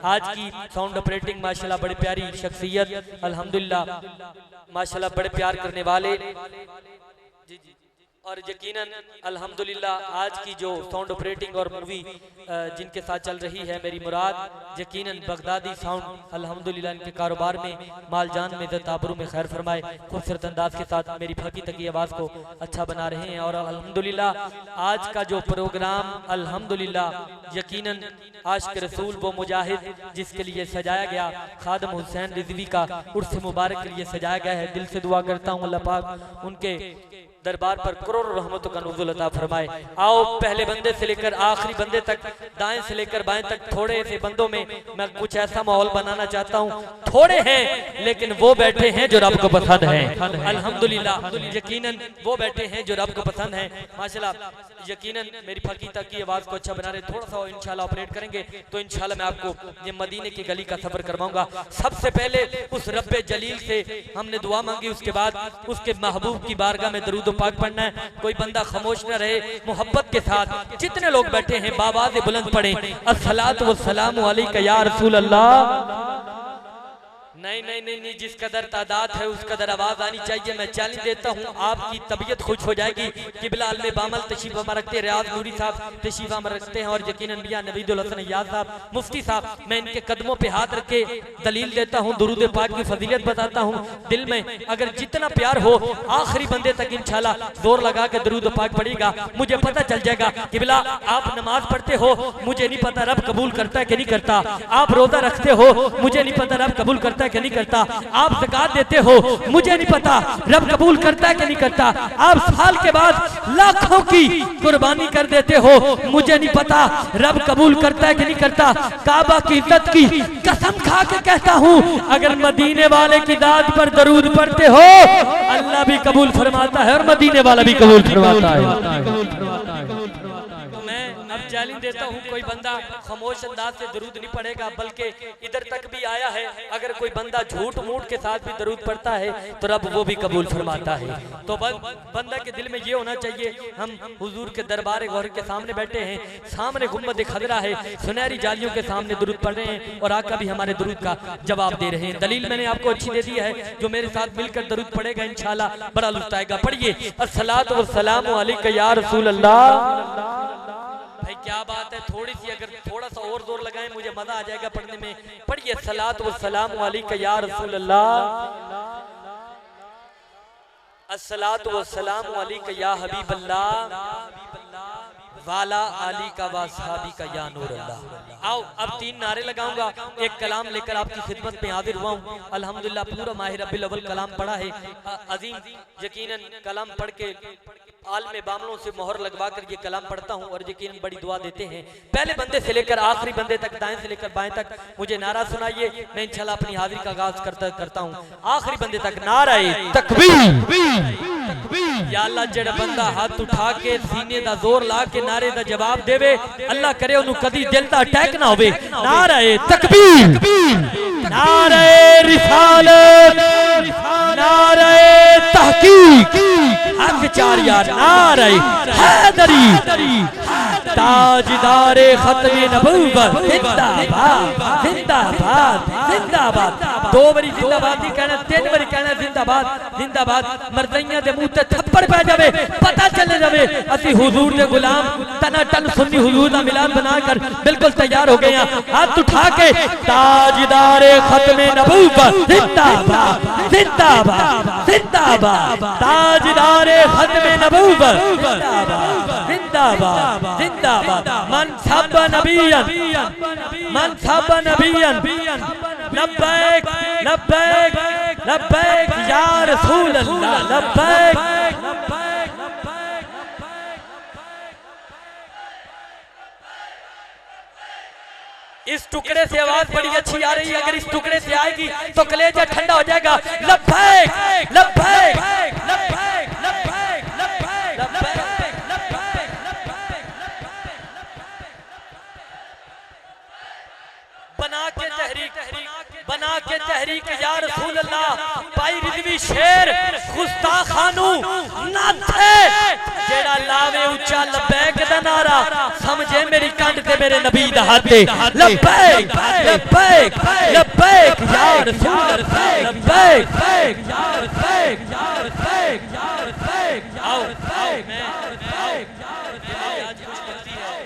आज की sound operating माशाल्लाह बड़े प्यारी शख्सियत अल्हम्दुलिल्लाह माशाल्लाह बड़े प्यार करने वाले और यकीनन अल्हम्दुलिल्लाह आज की जो साउंड ऑपरेटिंग और मूवी जिनके साथ चल रही है मेरी मुराद यकीनन बगदादी साउंड अल्हम्दुलिल्लाह इनके कारोबार में माल जान में इज्जत आबरू में खैर फरमाए खूबसूरत अंदाज के साथ मेरी फकी तकी आवाज़ को अच्छा बना रहे हैं। और अल्हम्दुलिल्लाह आज का जो प्रोग्राम अल्हम्दुलिल्लाह यकीनन आशिक रसूल वो मुजाहिद जिसके लिए सजाया गया खादम हुसैन रिजवी का उर्स मुबारक के लिए सजाया गया है। दिल से दुआ करता हूँ अल्लाह पाक उनके दरबार पर करोड़ों रहमतों का नुज़ुल अता फरमाए। आओ पहले बंदे से लेकर आखिरी बंदे तक, दाएं से लेकर बाएं तक थोड़े से बंदों में मैं कुछ ऐसा माहौल बनाना चाहता हूँ। थोड़े हैं लेकिन वो बैठे हैं जो रब को पसंद है अल्हम्दुलिल्लाह, यकीनन वो बैठे हैं जो रब को पसंद है माशाल्लाह। यकीनन मेरी फकीता की आवाज को अच्छा बना रहे, थोड़ा सा इंशाल्लाह ऑपरेट करेंगे तो इंशाल्लाह मैं आपको ये मदीने की गली का सफर करवाऊंगा। सबसे पहले उस रब्बे जलील से हमने दुआ मांगी, उसके बाद उसके महबूब की बारगाह में दरूद पाक पढ़ना है। कोई बंदा खामोश न रहे, मोहब्बत के साथ जितने लोग बैठे हैं बावाज़ बुलंद पढ़े अस्सलातु वस्सलामु अलैका या रसूल अल्लाह। नहीं नहीं नहीं नहीं, जिस कदर तादाद है उस कदर आवाज आनी चाहिए। मैं चैलेंज देता हूँ, आपकी तबीयत खुश हो जाएगी। किबला अल्ले बामल तशरीफ में रखते हैं, रियाज नूरी साहब तशरीफ में रखते हैं और यकीनन मियां नवीदुल हसन याद साहब मुफ्ती साहब, मैं इनके कदमों पे हाथ रख के दलील देता हूँ, दुरूद पाक की फजीलत बताता हूँ। दिल में अगर जितना प्यार हो आखिरी बंदे तक इंशाल्लाह जोर लगा के दुरूद पाक पड़ेगा, मुझे पता चल जाएगा। किबला आप नमाज पढ़ते हो, मुझे नहीं पता रब कबूल करता है कि नहीं करता। आप रोजा रखते हो, मुझे नहीं पता रब कबूल करता है कि नहीं करता। आप ज़कात देते हो, मुझे नहीं पता रब कबूल करता है कि नहीं करता। आप साल के बाद लाखों की कुर्बानी कर देते हो, मुझे नहीं पता रब कबूल करता है कि नहीं करता। काबा की इज्जत की कसम खा के कहता हूँ, अगर मदीने वाले की दाद पर दरूद पढ़ते हो अल्लाह भी कबूल फरमाता है और मदीने वाला भी कबूल फरमाता है। अब चैलेंज देता हूँ, कोई बंदा खामोश अंदाज से दरूद नहीं पढ़ेगा, बल्कि इधर तक भी आया है, अगर कोई बंदा झूठ मूठ के साथ भी दरूद पढ़ता है तो रब वो भी कबूल फरमाता है। तो बंदा के दिल में ये होना चाहिए, हम हुजूर के दरबार गौर के सामने बैठे हैं, सामने गुम्बद खदरा है, सुनहरी जालियों के सामने दरूद पढ़ रहे हैं और आका भी हमारे दरूद का जवाब दे रहे हैं। दलील मैंने आपको अच्छी दे दी है, जो मेरे साथ मिलकर दरूद पढ़ेगा इंशाल्लाह बड़ा लुत्फ आएगा। पढ़िए अस्सलातु वस्सलामु अलैका या रसूल अल्लाह। भाई क्या बात है, थोड़ी सी अगर थोड़ा सा और जोर लगाएं मुझे मजा आ जाएगा पढ़ने में। पढ़िए अस्सलातु वस्सलामु अलैका या रसूल अल्लाह, अस्सलातु वस्सलामु अलैका या हबीब अल्लाह, वाला अली का वासहाबी का या नूर अल्लाह। आओ अब 3 नारे लगाऊंगा, एक कलाम लेकर आपकी खिदमत में हाजिर हुआ हूँ। अल्हम्दुलिल्लाह पूरा माह रब्बिल अव्वल कलाम पढ़ा है अजीम, यकीनन कलाम पढ़ के आलमे बामलों से मोहर लगवा कर ये कलाम पढ़ता हूँ और यकीन बड़ी दुआ देते हैं। पहले बंदे से लेकर आखिरी बंदे तक, दाएं से लेकर बाएं तक मुझे नारा सुनाइए, मैं इंशाल्लाह अपनी हाजिरी का आगाज करता हूँ। आखिरी बंदे तक नारे तकबीर। या अल्लाह जेड़ा बंदा हाथ उठा के सीने दा जोर ला के नारे दा जवाब देवे, अल्लाह करे उन्हें कदी दिल दा अटैक ना होवे। नारे तकबीर, नारे रिसालत, नारे तहकीक, हक चार यार, नारे हैदरी, ताजदारे खत्मे नबूवत जिंदाबाद जिंदाबाद जिंदाबाद। 2 बारी जिंदाबाद नहीं कहना, 3 बारी कहना जिंदाबाद जिंदाबाद। मर्दैयां दे मुंह ते थप्पड़ पै जावे, पता चले जावे असी हुजूर दे गुलाम तना टन सुन्नी हुजूर दा मिलाद बनाकर बिल्कुल तैयार हो गए हैं। हाथ उठा के ताजदारे खत्मे नबूवत जिंदाबाद जिंदाबाद जिंदाबाद, ताजदारे खत्मे नबूवत जिंदाबाद जिंदाबाद। मन सब्बा नबियन लब्बैक लब्बैक लब्बैक या रसूल अल्लाह लब्बैक। इस टुकड़े से आवाज बड़ी अच्छी आ रही है, अगर इस टुकड़े से आएगी तो कलेजा ठंडा हो जाएगा। लब्बैक लब्बैक लब्बैक लब्बैक लब्बैक लब्बैक। बना के तहरीक बना के तहरीक या रसूल अल्लाह भाई रिजवी शेर गुस्ताखानू ना थे जेड़ा लावे ऊंचा लब्बैक दा नारा समझे मेरी कंध ते मेरे नबी दा हाथ लब्बैक लब्बैक लब्बैक या रसूल लब्बैक या रसूल या रसूल या रसूल आओ मैं आज खुश बख्ती है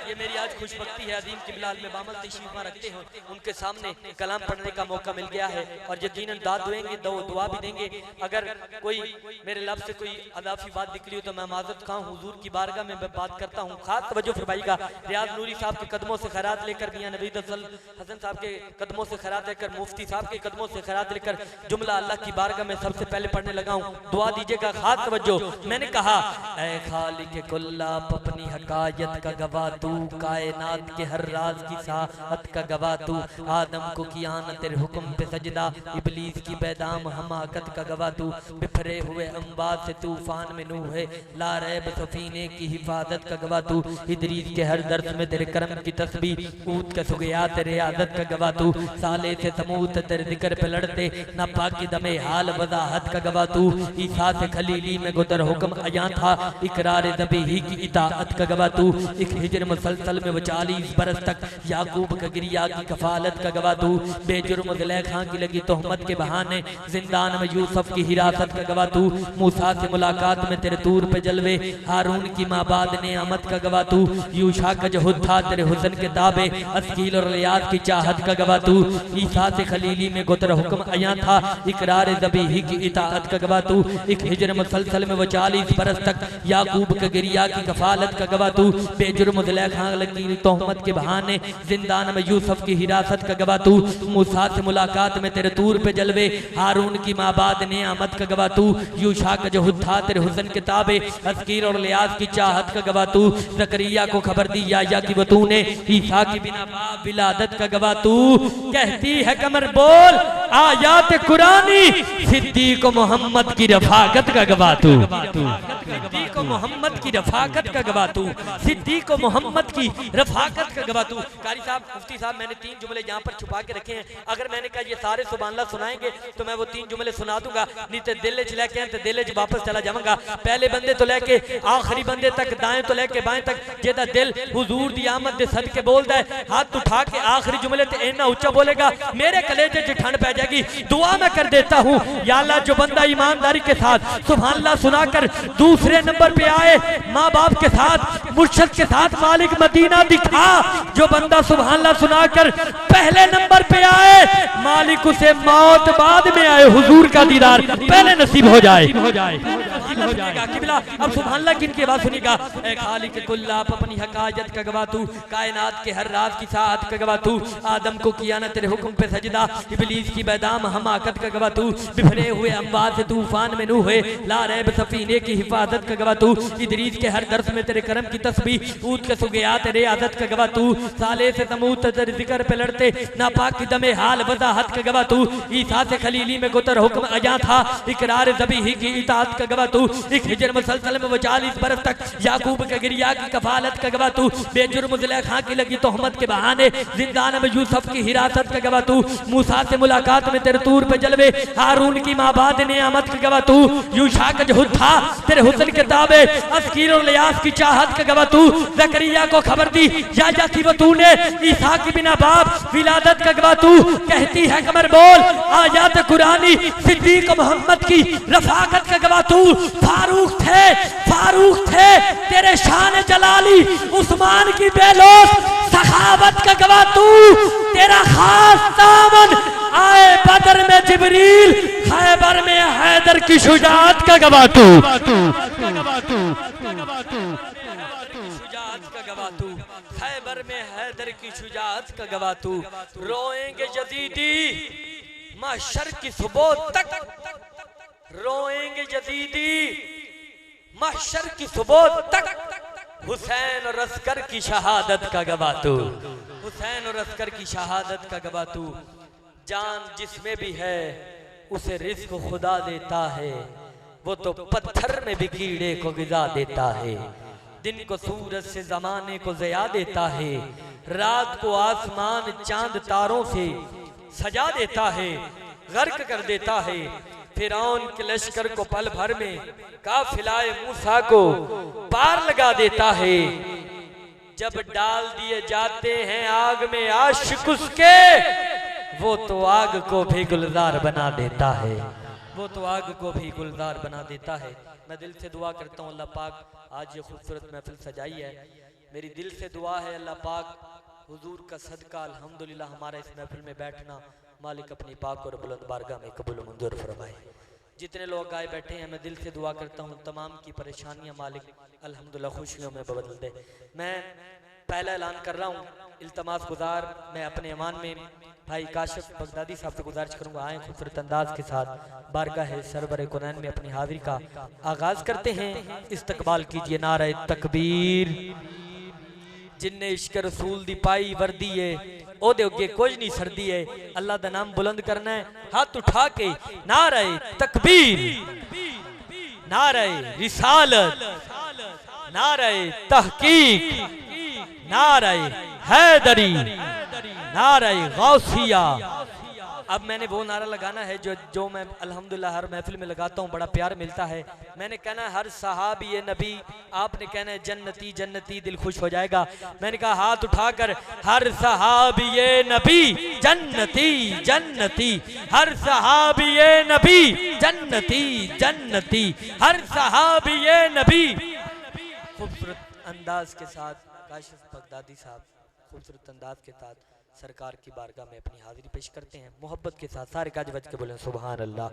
ये मेरी आज खुशबख्ती है अजीम किबलाल में बामल तशरीफ रखते हो उनके सामने कलाम पढ़ने का मौका मिल गया है और यकीनन दाद देंगे दुआ भी देंगे। अगर कोई मेरे लब से कोई अदाफी बात निकली हो तो मैं माजरत खां हुजूर की बारगाह में मैं बात करता हूँ। खास तवज्जो फरमाइएगा रियाज नूरी साहब के कदमों से खैरात लेकर मियां नवीद अफजल हसन साहब के कदमों से खैरात लेकर मुफ्ती साहब के कदमों से खैरात लेकर जुमला अल्लाह की बारगाह में सबसे पहले पढ़ने लगा हूँ। दुआ दीजिएगा खास तवज्जो। मैंने कहा ऐ खालिक कुल्ला अपनी हकायत का गवाह तू कायनात के हर राज की साहत का गवाह तू आदम को किया न तेरे हुक्म पे सजदा इबलीस की बेदाम हमाकत का गवाह तू बिफरे हुए अंबाद से तूफान में नूह है ला रैब सफीने की हिफाजत का गवाह तू इदरीस के हर दर्द में तेरे करम की तस्बीह ऊद का सुगया तेरे आदत का गवाह तू साले से समूत तेरे जिक्र पे लड़ते ना पाकी दमे हाल वजाहत का गवाह तू ईसा से खलीली में गुदर हुक्म अया था इकरार ज़बीही की इताअत का गवाह तू एक हिजर मुसलसल में 40 बरस तक याकूब का गिरिया की कफालत का गवाह तू बेजुर्म ज़ुलेखा की लगी तोहमत के बहाने जिंदान में यूसुफ की हिरासत का गवाह तू मूसा से मुलाकात में तेरे तूर पे जलवे हारून की माबाद ने आमद का गवाह तू यूशा का जहुद था तेरे हुस्न के ताबे अस्कील और लियाज की चाहत का गवाह तू ईसा से खलीली में गुतर हुक्म अया था इकरार ज़बीही की इताअत का गवाह तू एक हिजर मुसलसल में 40 बरस तक याकूब का गिरिया की कफालत का गवाह तू बेजुर्म ज़ुलेखा लगी तोहमत के बहाने जिंदान में यूसुफ की हिरासत का गवाह तू मूसा से मुलाकात में तेरे तूर पे जलवे हारून की माबाद ने आमद का गवाह तू यूशा का जहुद था तेरे हुस्न के ताबे अस्कीर और लियाज की चाहत का गवाह तू ज़करिया को खबर दी या की बतू ने ईसा की बिना बाप विलादत का गवाह तू कहती है कमर बोल आयात कुरानी सिद्दीक मोहम्मद की रफाकत का गवाह तू सिद्दीक मोहम्मद की रफाकत का गवाह तू सिद्दीक मोहम्मद की रफाकत का गवाह तू। कारी साहब मुफ्ती साहब मैंने 3 जुमले यहाँ पर छुपा के रखे हैं अगर मैंने कहा ये सारे सुभान अल्लाह सुनाएंगे तो मैं वो 3 जुमले सुना दूंगा नहीं तो दिल च लेके तो दिल च वापस चला जाऊंगा पहले बंदे तो लेके आखिरी बंदे तक दाएं तो लेके बाएं तक जेदा दिल हुजूर दी आमद दे सदके बोलदा है हाथ उठा के आखिरी जुमले ते इतना ऊंचा बोलेगा मेरे कलेजे च ठंड पै जाएगी। दुआ मैं कर देता हूँ या अल्लाह जो बंदा ईमानदारी के साथ सुभान अल्लाह सुनाकर दूसरे नंबर पे आए माँ बाप के साथ मुर्शद के साथ मालिक मदीना दिखा जो बंदा सुभान अल्लाह सुनाकर पहले नंबर पे आए मालिक उसे मौत बाद में आए हुजूर का दीदार पहले नसीब हो जाए। अब सुभान अल्लाह किनकी आवाज सुनेगा ऐ खालिक कुल्ला अपनी हकायत का गवाह तू कायनात के हर राज की साहत का गवाह तू आदम को किया ना तेरे हुक्म पे सजदा इबलीस की बेदाम हमाकत का गवाह तू बिफरे हुए अंबार से तूफान में नूह है ला रैब सफीने की हिफाजत का गवाह तू इदरीस के हर दर्स में तेरे करम की तस्बीह ऊद के सुगया तेरे आदत का गवाह तू साले से समूत तेरे जिक्र पे लड़ते नापाक दमे हाल वजाहत का गवाह तू ईसा से खलीली में गुतर हुक्म अया था इकरार ज़बीही की इताअत का गवाह तू एक हिजर मुसलसल में 40 बरस तक याकूब के गिरिया की कफालत का गवाह तू बेजुर्म ज़ुलेखा की लगी तोहमत के बहाने जिंदान में यूसुफ की हिरासत का गवाह तू मूसा से मुलाकात में तेरे तूर पे जलवे हारून की माबाद ने आमद का गवाह तू यूशा का जहुद था तेरे हुस्न के ताबे अस्कीर और लियाज की चाहत का गवाह तू ज़करिया को खबर दी या की बतू ने ईसा की बिना बाप विलादत का गवाह तू कहती है कमर बोल आयात कुरानी सिद्दीक मोहम्मद की रफाकत का गवाह तू फारूक थे तेरे शान जलाली उस्मान की बेलोस सखावत का गवाह तू तेरा खास दामन आए बदर में जिब्रील खैबर में हैदर की शुजाअत का गवाह तू खैबर में हैदर की शुजाअत का गवाह तू रोएंगे यजीदी महशर की सुबह तक रोएंगे यजीदी महशर की सुबह तक हुसैन और अस्कर की शहादत का गवाह तू हुसैन और अस्कर की शहादत का गवाह तू जान जिसमें भी है उसे रिज़्क खुदा देता है वो तो पत्थर में भी कीड़े को गिजा देता है दिन को सूरज से जमाने को ज़या देता है रात को आसमान चांद तारों से सजा देता है, गर्क कर देता है। फिरौन के लश्कर को पल भर में काफिलाए मूसा को पार लगा देता है। जब डाल दिए जाते हैं आग में आशिक उसके, वो तो आग को भी गुलजार बना देता है, वो तो आग को भी गुलजार बना देता है। मैं दिल से दुआ करता हूँ अल्लाह पाक आज ये खूबसूरत महफिल सजाई है, मेरी दिल से दुआ है अल्लाह पाक हुजूर का सदका अल्हम्दुलिल्लाह हमारा इस महफिल में बैठना मालिक अपनी पाक और बुलंद बारगाह में कबूल मंजूर फरमाए। जितने लोग आए बैठे हैं मैं दिल से दुआ करता हूँ तमाम की परेशानियाँ मालिक अल्हम्दुलिल्लाह खुशियों में बदल दे। मैं पहला ऐलान कर रहा हूँ, इल्तमास गुजार मैं अपने ईमान में भाई काशिफ बगदादी साहब से गुजारिश करूंगा, आए खूबसूरत अंदाज के साथ बारगाह सरवर कुरैन में अपनी हाजिरी का आगाज करते हैं। इस्तकबाल कीजिए नारे तकबीर। जिन्ने इश्क रसूल दी पाई वर्दी है ओदे अगे कुछ नहीं सर्दी है, अल्लाह दा नाम बुलंद करना है, हाथ उठा के नारे तकबीर, नारे रिसालत, नारे तहकीक, नारे हैदरी, नारे गौसिया। अब मैंने वो नारा लगाना है जो मैं अल्हम्दुलिल्लाह हर महफिल में लगाता हूँ, बड़ा प्यार मिलता है। मैंने कहना है हर सहाबी ये नबी, आपने कहना है जन्नती जन्नती, दिल खुश हो जाएगा। मैंने कहा हाथ उठाकर हर सहाबी ये नबी जन्नती जन्नती, हर सहाबी ये नबी जन्नती जन्नती, हर सहाबी ये नबी। खूबसूरत अंदाज के साथ काशिफ बगदादी साहब खूबसूरत अंदाज के साथ सरकार की बारगाह में अपनी हाजिरी पेश करते हैं। मोहब्बत के साथ सारे काज बज के बोले सुभान अल्लाह।